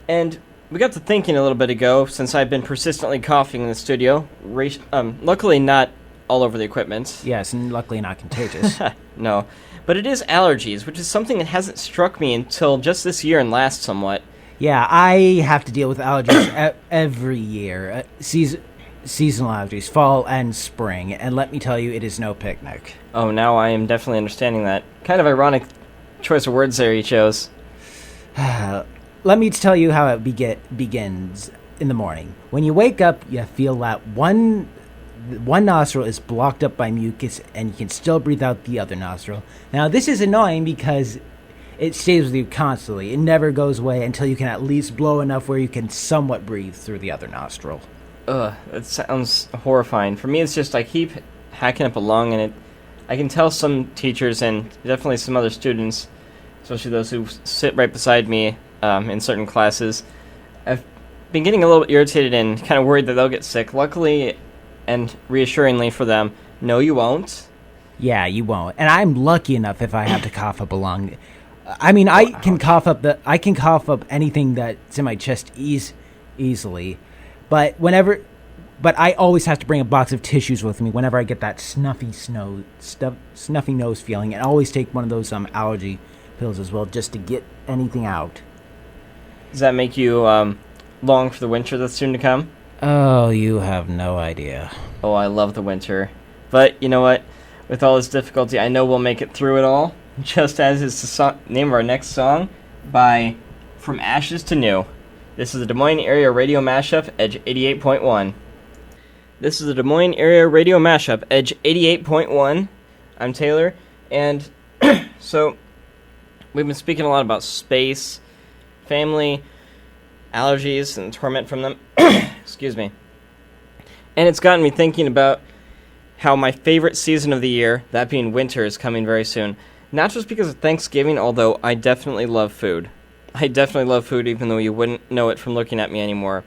And we got to thinking a little bit ago, since I've been persistently coughing in the studio. Luckily not all over the equipment. Yes, and luckily not contagious. No. But it is allergies, which is something that hasn't struck me until just this year and last somewhat. Yeah, I have to deal with allergies every year. Seasonal allergies, fall and spring, and let me tell you, it is no picnic. Oh, now I am definitely understanding that. Kind of ironic choice of words there you chose. Let me tell you how it begins in the morning. When you wake up, you feel that one nostril is blocked up by mucus, and you can still breathe out the other nostril. Now, this is annoying because it stays with you constantly. It never goes away until you can at least blow enough where you can somewhat breathe through the other nostril. Ugh, that sounds horrifying. For me, it's just I keep hacking up a lung, and I can tell some teachers and definitely some other students, especially those who sit right beside me in certain classes, I've been getting a little bit irritated and kind of worried that they'll get sick. Luckily, and reassuringly for them, no, you won't. Yeah, you won't. And I'm lucky enough if I have to cough up a lung. I mean, I can cough up anything that's in my chest easily. But I always have to bring a box of tissues with me whenever I get that snuffy nose feeling, and I always take one of those allergy pills as well, just to get anything out. Does that make you long for the winter that's soon to come? Oh, you have no idea. Oh, I love the winter. But you know what? With all this difficulty, I know we'll make it through it all, just as is the name of our next song by From Ashes to New. This is the Des Moines Area Radio Mashup, Edge 88.1. This is the Des Moines Area Radio Mashup, Edge 88.1. I'm Taylor, and so we've been speaking a lot about space, family, allergies, and torment from them. Excuse me. And it's gotten me thinking about how my favorite season of the year, that being winter, is coming very soon. Not just because of Thanksgiving, although I definitely love food. I definitely love food, even though you wouldn't know it from looking at me anymore.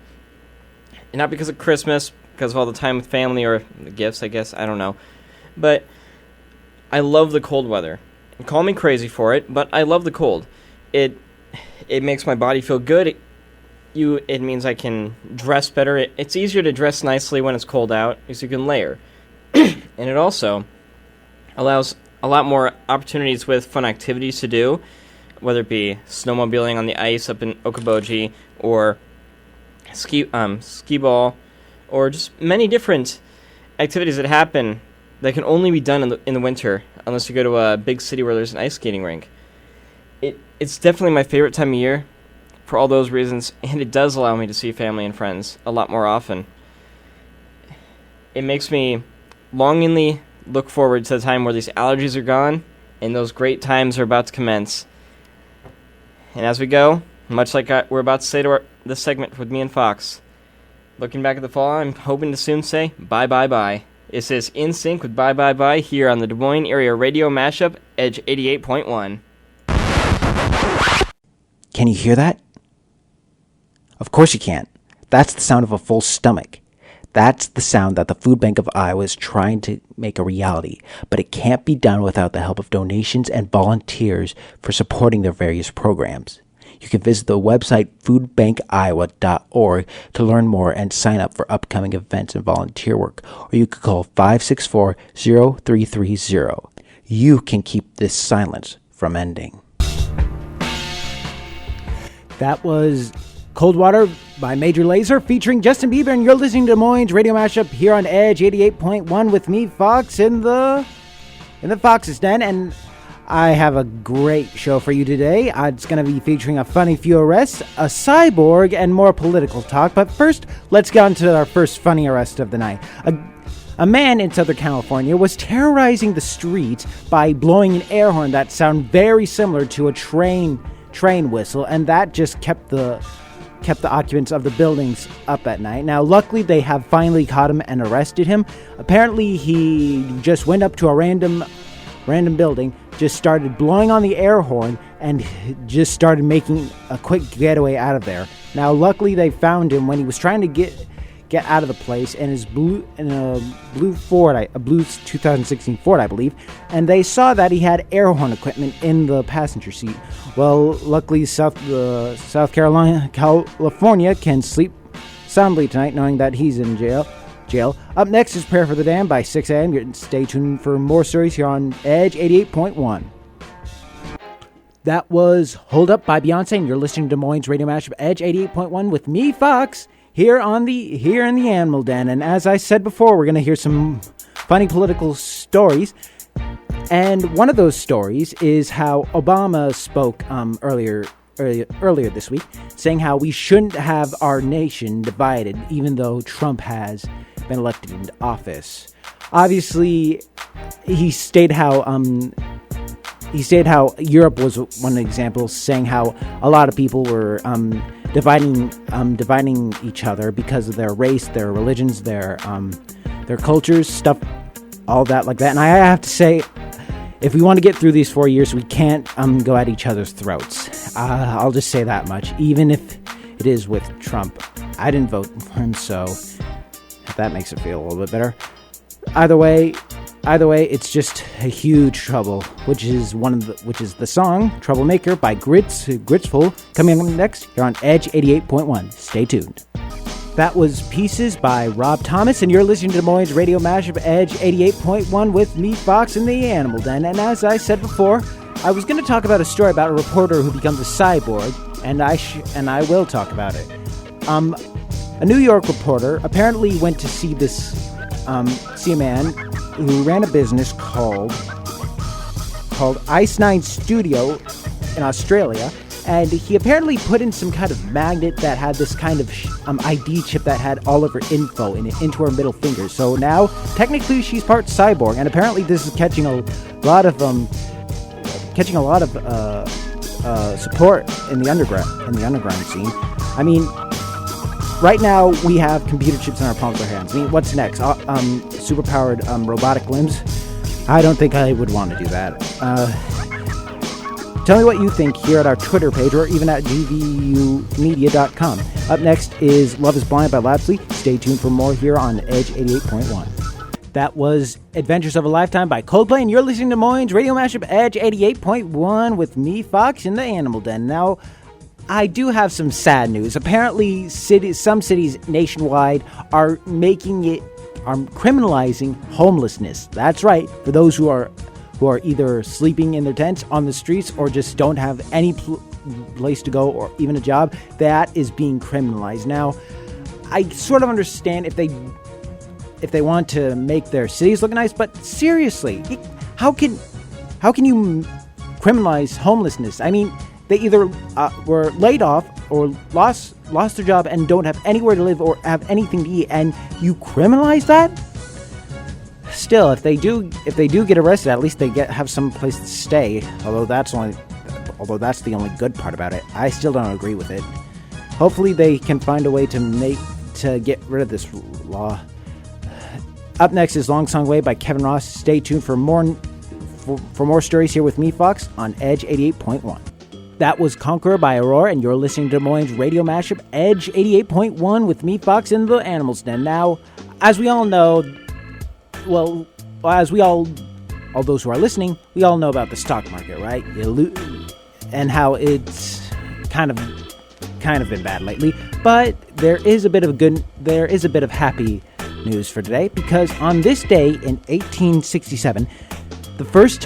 And not because of Christmas, because of all the time with family or the gifts, I guess. I don't know. But I love the cold weather. And call me crazy for it, but I love the cold. It makes my body feel good. It means I can dress better. It's easier to dress nicely when it's cold out, because you can layer. And it also allows a lot more opportunities with fun activities to do, whether it be snowmobiling on the ice up in Okoboji, or ski ball, or just many different activities that happen that can only be done in the winter, unless you go to a big city where there's an ice skating rink. It's definitely my favorite time of year for all those reasons, and it does allow me to see family and friends a lot more often. It makes me longingly look forward to the time where these allergies are gone and those great times are about to commence. And as we go, much like we're about to say to this segment with me and Fox, looking back at the fall, I'm hoping to soon say bye bye bye. This is In Sync with Bye Bye Bye here on the Des Moines Area Radio Mashup, Edge 88.1. Can you hear that? Of course you can't. That's the sound of a full stomach. That's the sound that the Food Bank of Iowa is trying to make a reality, but it can't be done without the help of donations and volunteers for supporting their various programs. You can visit the website foodbankiowa.org to learn more and sign up for upcoming events and volunteer work, or you could call 564-0330. You can keep this silence from ending. That was Cold Water by Major Lazer featuring Justin Bieber, and you're listening to Des Moines Radio Mashup here on Edge 88.1 with me, Fox, in the Fox's Den, and I have a great show for you today. It's going to be featuring a funny few arrests, a cyborg, and more political talk. But first, let's get on to our first funny arrest of the night. A man in Southern California was terrorizing the streets by blowing an air horn that sounded very similar to a train whistle, and that just kept the occupants of the buildings up at night. Now, luckily, they have finally caught him and arrested him. Apparently, he just went up to a random building, just started blowing on the air horn, and just started making a quick getaway out of there. Now, luckily, they found him when he was trying to get out of the place in a blue 2016 Ford, I believe, and they saw that he had air horn equipment in the passenger seat. Well, luckily, California can sleep soundly tonight, knowing that he's in jail. Up next is Prayer for the Damned by 6 a.m. Stay tuned for more stories here on Edge 88.1. That was Hold Up by Beyonce, and you're listening to Des Moines Radio Mashup Edge 88.1 with me, Fox, here in the Animal Den. And as I said before, we're going to hear some funny political stories. And one of those stories is how Obama spoke earlier this week, saying how we shouldn't have our nation divided, even though Trump has been elected into office. Obviously, he stated how Europe was one example, saying how a lot of people were dividing each other because of their race, their religions, their cultures, stuff, all that like that. And I have to say, if we want to get through these 4 years, we can't go at each other's throats. I'll just say that much, even if it is with Trump. I didn't vote for him, so if that makes it feel a little bit better. Either way, it's just a huge trouble, which is the song "Troublemaker" by Gritsful, coming up next here on Edge 88.1. Stay tuned. That was Pieces by Rob Thomas, and you're listening to Des Moines Radio Mashup Edge 88.1 with me, Fox, in the Animal Den. And as I said before, I was going to talk about a story about a reporter who becomes a cyborg, and I will talk about it. A New York reporter apparently went to see a man who ran a business called Ice 9 Studio in Australia, and he apparently put in some kind of magnet that had this kind of ID chip that had all of her info in it into her middle finger. So now, technically, she's part cyborg, and apparently this is catching a lot of support in the underground scene. I mean, right now we have computer chips in our palms of our hands. I mean, what's next? Superpowered robotic limbs? I don't think I would want to do that. Tell me what you think here at our Twitter page or even at gvumedia.com. Up next is Love is Blind by Lapsley. Stay tuned for more here on Edge 88.1. That was Adventures of a Lifetime by Coldplay, and you're listening to Des Moines Radio Mashup Edge 88.1 with me, Fox, in the Animal Den. Now, I do have some sad news. Apparently, some cities nationwide are criminalizing homelessness. That's right, for those who are either sleeping in their tents on the streets or just don't have any place to go or even a job. That is being criminalized. Now, I sort of understand if they want to make their cities look nice, but seriously, how can you criminalize homelessness? I mean, they either were laid off or lost their job and don't have anywhere to live or have anything to eat, and you criminalize that? still, if they do get arrested, at least they have some place to stay. Although that's the only good part about it. I still don't agree with it. Hopefully, they can find a way to get rid of this law. Up next is Long Song Way by Kevin Ross. Stay tuned for more stories here with me, Fox, on Edge 88.1. That was Conqueror by Aurora, and you're listening to Des Moines Radio Mashup, Edge 88.1 with me, Fox, in the Animals Den. Now, as we all know, all those who are listening, we all know about the stock market, right? And how it's kind of been bad lately. But there is a bit of happy news for today, because on this day in 1867, the first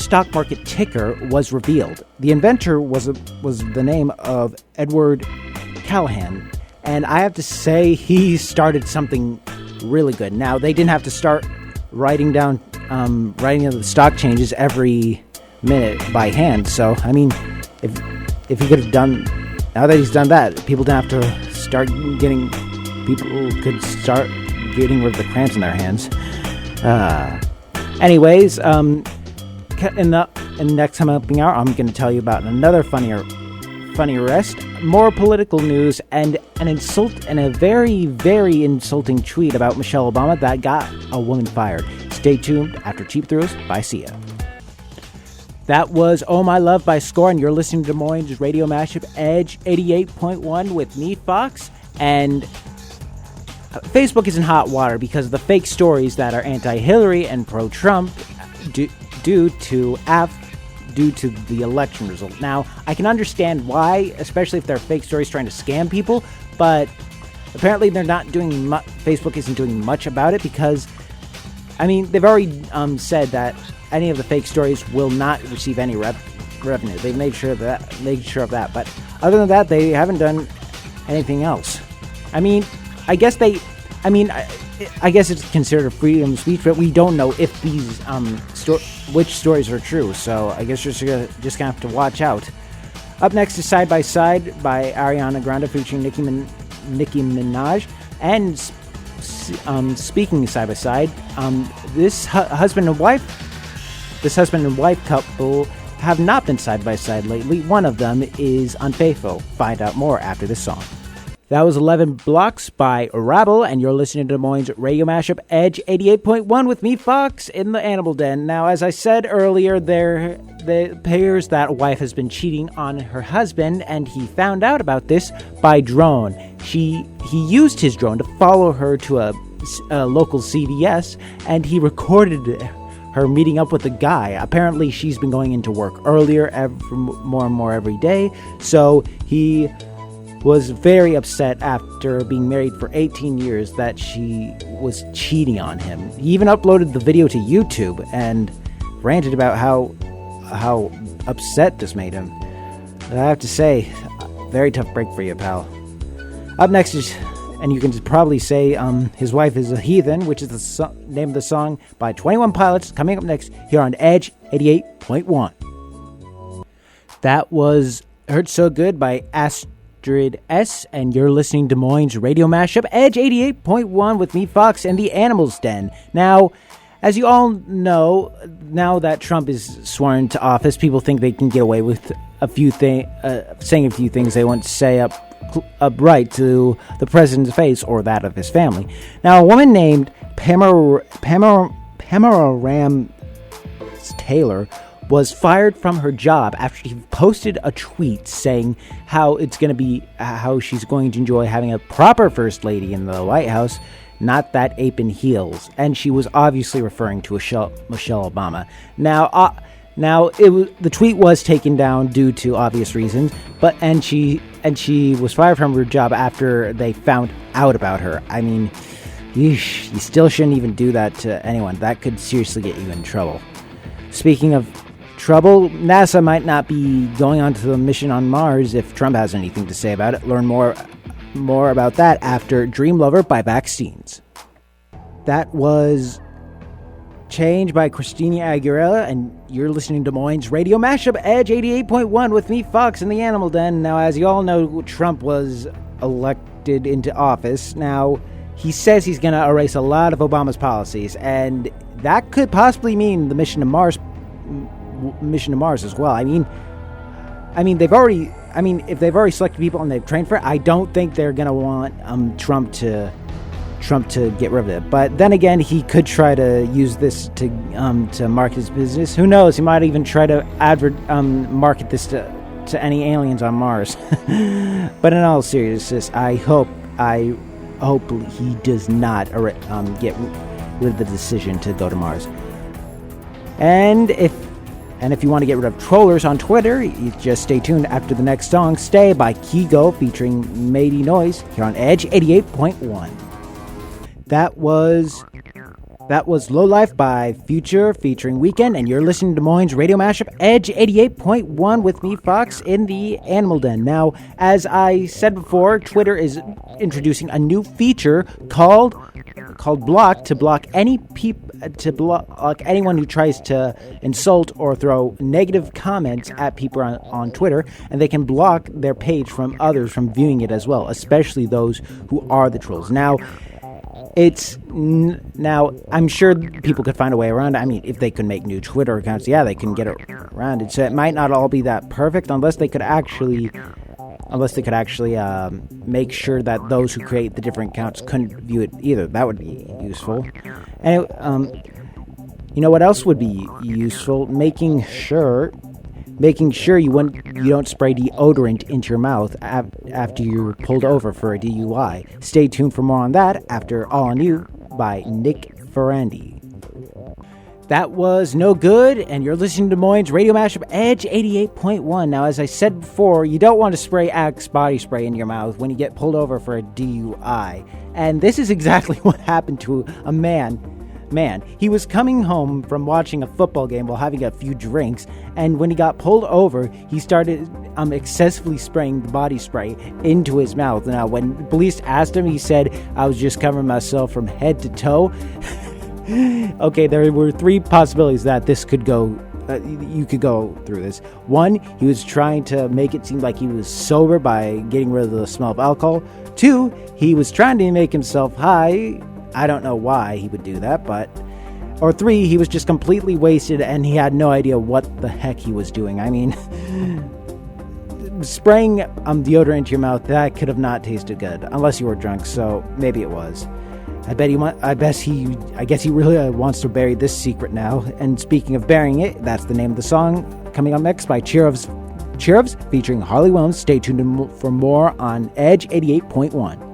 stock market ticker was revealed. The inventor was the name of Edward Callahan, and I have to say he started something really good. Now, they didn't have to start writing down the stock changes every minute by hand. So, I mean, if he could have done, now that he's done that, people could start getting rid of the cramps in their hands. Anyways, in the next coming hour, I'm going to tell you about another funny arrest, more political news, and a very, very insulting tweet about Michelle Obama that got a woman fired. Stay tuned after Cheap Thrills by Sia. That was Oh My Love by Score, and you're listening to Des Moines Radio Mashup, Edge 88.1 with me, Fox, and Facebook is in hot water because of the fake stories that are anti-Hillary and pro-Trump due to the election result. Now, I can understand why, especially if they're fake stories trying to scam people, but apparently they're not doing Facebook isn't doing much about it because, I mean, they've already said that any of the fake stories will not receive any revenue. They've made sure of that, but other than that, they haven't done anything else. I mean, I guess it's considered a freedom of speech, but we don't know if these which stories are true. So I guess you're just gonna have to watch out. Up next is Side by Side by Ariana Grande featuring Nicki Minaj. And speaking of Side by Side, this husband and wife couple have not been side by side lately. One of them is unfaithful. Find out more after this song. That was 11 Blocks by Rabble, and you're listening to Des Moines Radio Mashup, Edge 88.1 with me, Fox, in the Animal Den. Now, as I said earlier, the appears that a wife has been cheating on her husband, and he found out about this by drone. He used his drone to follow her to a local CVS, and he recorded her meeting up with a guy. Apparently, she's been going into work earlier, more and more every day, so he was very upset after being married for 18 years that she was cheating on him. He even uploaded the video to YouTube and ranted about how upset this made him. I have to say, very tough break for you, pal. Up next is, and you can probably say his wife is a heathen, which is the name of the song by 21 Pilots, coming up next here on Edge 88.1. That was Hurt So Good by Astrid S, and you're listening to Des Moines Radio Mashup, Edge 88.1 with me, Fox, and the Animals Den. Now, as you all know, now that Trump is sworn to office, people think they can get away with saying a few things they won't say upright to the president's face or that of his family. Now, a woman named Pamela Ram Taylor was fired from her job after she posted a tweet saying how she's going to enjoy having a proper first lady in the White House, not that ape in heels. And she was obviously referring to Michelle Obama. Now, the tweet was taken down due to obvious reasons, and she was fired from her job after they found out about her. I mean, you still shouldn't even do that to anyone. That could seriously get you in trouble. Speaking of trouble, NASA might not be going on to the mission on Mars if Trump has anything to say about it. Learn more about that after Dream Lover by Vaccines. That was Change by Christina Aguilera, and you're listening to Des Moines Radio Mashup, Edge 88.1 with me, Fox, in the Animal Den. Now, as you all know, Trump was elected into office. Now, he says he's going to erase a lot of Obama's policies, and that could possibly mean the mission to Mars as well. I mean, if they've already selected people and they've trained for it, I don't think they're going to want Trump to get rid of it. But then again, he could try to use this to market his business. Who knows? He might even try to market this to any aliens on Mars. But in all seriousness, I hope he does not get rid of the decision to go to Mars. And if you want to get rid of trollers on Twitter, you just stay tuned after the next song, Stay by Kigo featuring Matey Noise here on Edge 88.1. That was Low Life by Future featuring Weekend, and you're listening to Des Moines Radio Mashup Edge 88.1 with me, Fox, in the Animal Den. Now, as I said before, Twitter is introducing a new feature called Block to block anyone who tries to insult or throw negative comments at people on Twitter, and they can block their page from others from viewing it as well, especially those who are the trolls. Now, I'm sure people could find a way around it. I mean, if they could make new Twitter accounts, yeah, they can get around it. So it might not all be that perfect unless they could actually make sure that those who create the different accounts couldn't view it either. That would be useful. And you know what else would be useful? Making sure you don't spray deodorant into your mouth after you're pulled over for a DUI. Stay tuned for more on that after All On You by Nick Ferrandi. That was No Good, and you're listening to Des Moines Radio Mashup Edge 88.1. Now, as I said before, you don't want to spray Axe body spray in your mouth when you get pulled over for a DUI. And this is exactly what happened to a man. He was coming home from watching a football game while having a few drinks, and when he got pulled over, he started excessively spraying the body spray into his mouth. Now, when police asked him, he said, "I was just covering myself from head to toe." Okay, there were three possibilities that this could go. You could go through this. One, he was trying to make it seem like he was sober by getting rid of the smell of alcohol. Two, he was trying to make himself high. I don't know why he would do that, or three, he was just completely wasted and he had no idea what the heck he was doing. I mean, spraying deodorant into your mouth, that could have not tasted good, unless you were drunk, so maybe it was. I guess he really wants to bury this secret now. And speaking of burying it, that's the name of the song coming up next by Cheerovs featuring Harley Williams. Stay tuned for more on Edge 88.1.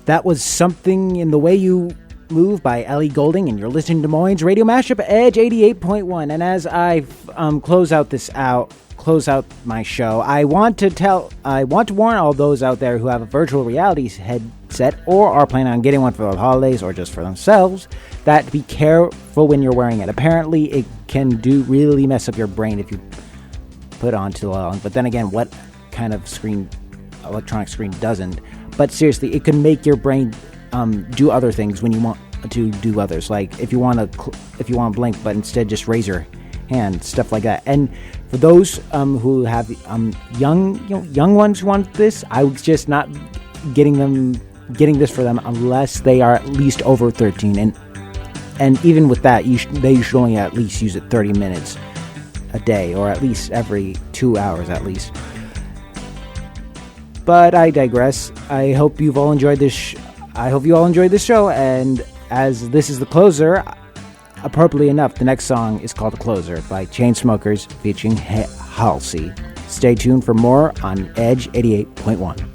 That was Something in the Way You Move by Ellie Goulding, and you're listening to Des Moines Radio Mashup Edge 88.1. And as I close out my show, I want to warn all those out there who have a virtual reality headset or are planning on getting one for the holidays or just for themselves, that be careful when you're wearing it. Apparently, it can really mess up your brain if you put it on too long. But then again, what kind of electronic screen doesn't? But seriously, it can make your brain do other things when you want to do others. Like if you want to blink, but instead just raise your hand, stuff like that. And for those who have young ones who want this, I would just not getting this for them unless they are at least over 13. And even with that, they should only at least use it 30 minutes a day, or at least every 2 hours at least. But I digress. I hope you all enjoyed this show, and as this is the closer, appropriately enough, the next song is called The Closer by Chainsmokers featuring Halsey. Stay tuned for more on Edge 88.1.